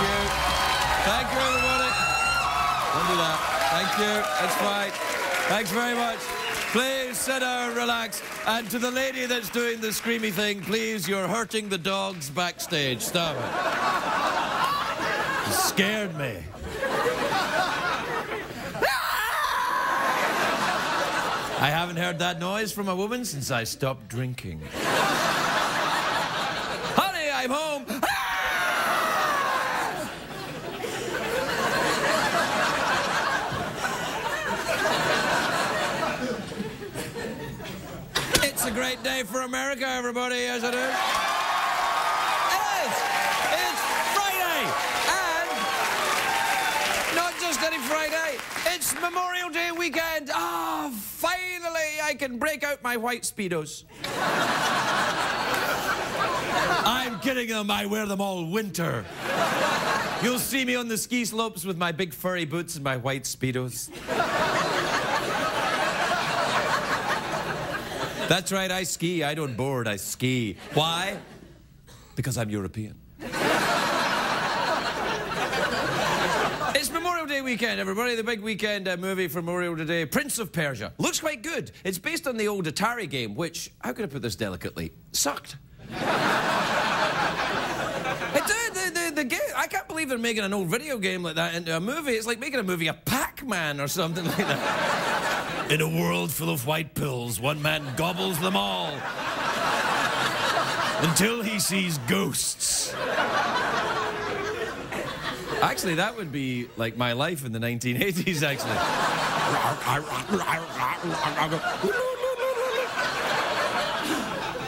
you. Thank you, everybody. Don't do that. Thank you. That's fine. Thanks very much. Please sit down, relax. And to the lady that's doing the screamy thing, please, you're hurting the dogs backstage. Stop it. You scared me. I haven't heard that noise from a woman since I stopped drinking. Honey, I'm home. It's a great day for America, everybody, as it is. It is! It's Friday! And not just any Friday, it's Memorial Day weekend. Ah, finally I can break out my white Speedos. I'm kidding them, I wear them all winter. You'll see me on the ski slopes with my big furry boots and my white Speedos. That's right, I ski. I don't board, I ski. Why? Because I'm European. It's Memorial Day weekend, everybody. The big weekend movie for Memorial Day, Prince of Persia. Looks quite good. It's based on the old Atari game, which, how can I put this delicately, sucked. It did. The game, I can't believe they're making an old video game like that into a movie. It's like making a movie of Pac-Man or something like that. In a world full of white pills, one man gobbles them all until he sees ghosts. Actually, that would be like my life in the 1980s, actually.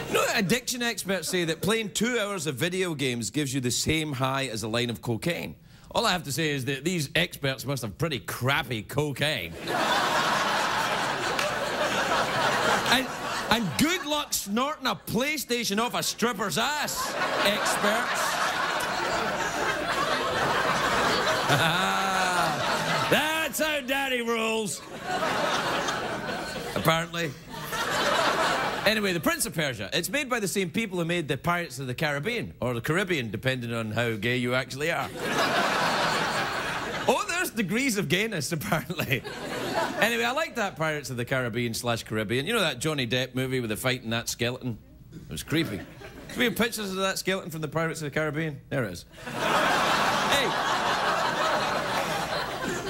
You know, addiction experts say that playing 2 hours of video games gives you the same high as a line of cocaine. All I have to say is that these experts must have pretty crappy cocaine. And good luck snorting a PlayStation off a stripper's ass, experts. That's how Daddy rolls. Apparently. Anyway, The Prince of Persia. It's made by the same people who made the Pirates of the Caribbean, or the Caribbean, depending on how gay you actually are. Oh, there's degrees of gayness, apparently. Anyway, I like that Pirates of the Caribbean / Caribbean. You know that Johnny Depp movie with the fight and that skeleton? It was creepy. Have we have pictures of that skeleton from the Pirates of the Caribbean? There it is. Hey!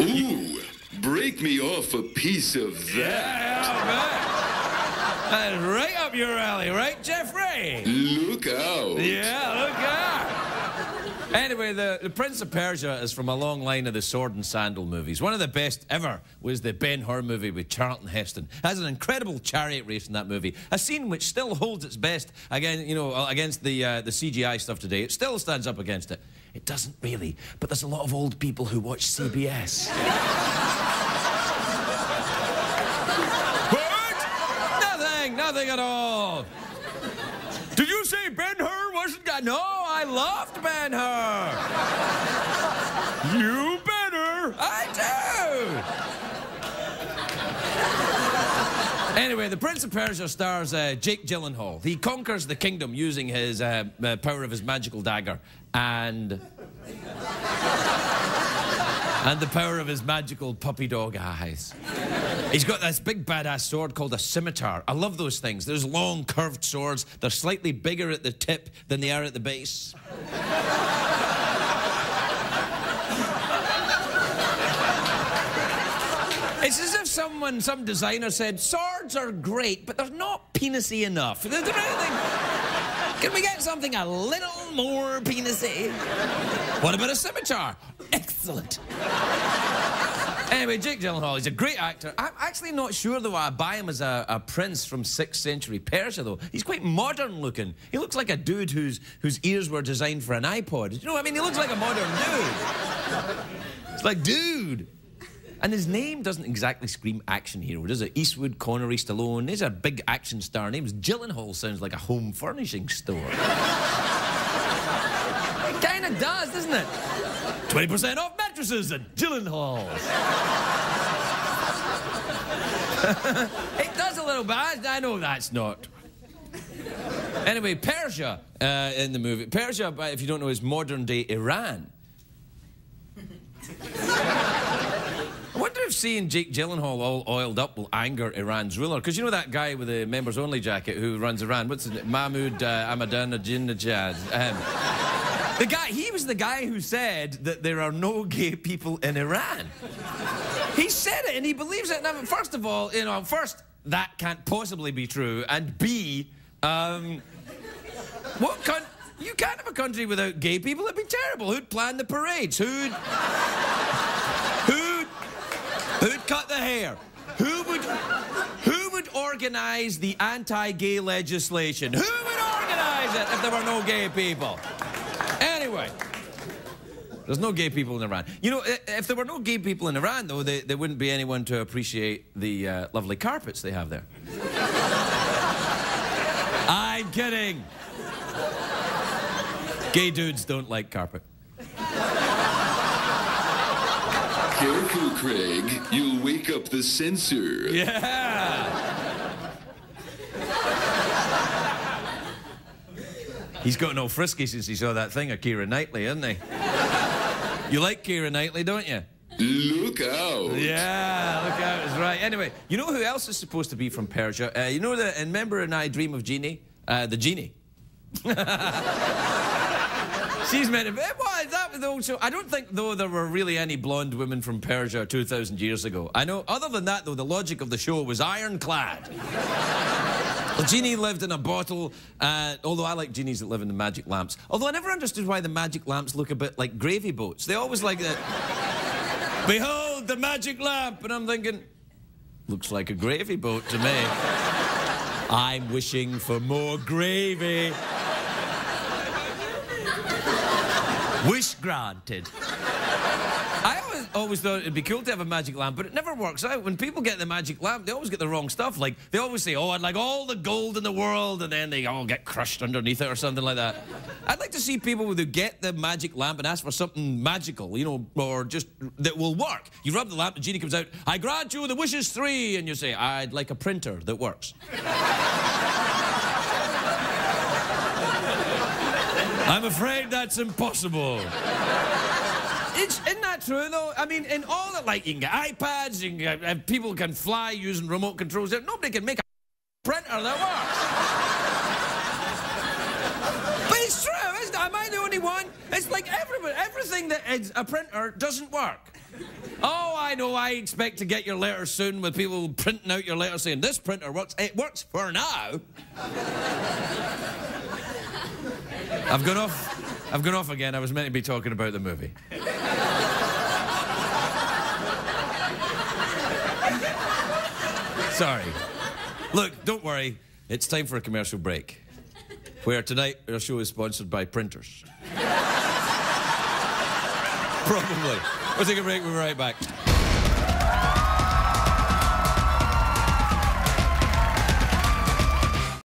Ooh, break me off a piece of that. Yeah, man. That's right up your alley, right, Jeffrey? Look out. Yeah, look out. Anyway, the Prince of Persia is from a long line of the sword and sandal movies. One of the best ever was the Ben-Hur movie with Charlton Heston. Has an incredible chariot race in that movie. A scene which still holds its best again, you know, against the CGI stuff today. It still stands up against it. It doesn't really, but there's a lot of old people who watch CBS. Nothing at all. Did you say Ben-Hur wasn't good? No, I loved Ben-Hur. You better. I do. Anyway, The Prince of Persia stars Jake Gyllenhaal. He conquers the kingdom using his power of his magical dagger and the power of his magical puppy dog eyes. He's got this big badass sword called a scimitar. I love those things. There's long curved swords. They're slightly bigger at the tip than they are at the base. It's as if some designer said, swords are great, but they're not penisy enough. Can we get something a little more penisy? What about a scimitar? Excellent. Anyway, Jake Gyllenhaal, he's a great actor. I'm actually not sure, though, I buy him as a prince from 6th century Persia, though. He's quite modern looking. He looks like a dude whose ears were designed for an iPod. You know what I mean? He looks like a modern dude. It's like, dude. And his name doesn't exactly scream action hero, does it? Eastwood, Connery, Stallone. He's a big action star. Name's Gyllenhaal sounds like a home furnishing store. It kind of does, doesn't it? 20% off mattresses at Gyllenhaal's. It does a little bad. I know that's not. Anyway, Persia in the movie. Persia, if you don't know, is modern-day Iran. I wonder if seeing Jake Gyllenhaal all oiled up will anger Iran's ruler. Because you know that guy with the members-only jacket who runs Iran? What's his name? Mahmoud Ahmadinejad. The guy, he was the guy who said that there are no gay people in Iran. He said it and he believes it. Now, first of all, you know, first, that can't possibly be true. And B, you can't have a country without gay people. It'd be terrible. Who'd plan the parades? Who'd cut the hair? Who would organise the anti-gay legislation? Who would organise it if there were no gay people? Anyway, there's no gay people in Iran. You know, if there were no gay people in Iran, though, there wouldn't be anyone to appreciate the lovely carpets they have there. I'm kidding. Gay dudes don't like carpet. Careful, Craig. You'll wake up the censor. Yeah. He's gotten all frisky since he saw that thing of Keira Knightley, isn't he? You like Keira Knightley, don't you? Look out. Yeah, look out, is right. Anyway, you know who else is supposed to be from Persia? You know, remember in I Dream of Jeannie? The genie. She's meant to be. What? That was also. I don't think, though, there were really any blonde women from Persia 2,000 years ago. I know, other than that, though, the logic of the show was ironclad. The genie lived in a bottle, although I like genies that live in the magic lamps. Although I never understood why the magic lamps look a bit like gravy boats. They always like that. Behold the magic lamp! And I'm thinking, looks like a gravy boat to me. I'm wishing for more gravy. Wish granted. I always thought it'd be cool to have a magic lamp, but it never works out. When people get the magic lamp, they always get the wrong stuff. Like, they always say, oh, I'd like all the gold in the world, and then they all get crushed underneath it or something like that. I'd like to see people who get the magic lamp and ask for something magical, you know, or just that will work. You rub the lamp, the genie comes out, I grant you the wishes 3, and you say, I'd like a printer that works. I'm afraid that's impossible. Isn't that true, though? I mean, in all that, like, you can get iPads, you can get, people can fly using remote controls. Nobody can make a printer that works. But it's true, isn't it? Am I the only one? It's like everything that is a printer doesn't work. Oh, I know, I expect to get your letters soon with people printing out your letters saying, this printer works. It works for now. I've gone off again. I was meant to be talking about the movie. Sorry. Look, don't worry. It's time for a commercial break. Where tonight our show is sponsored by printers. Probably. We'll take a break. We'll be right back.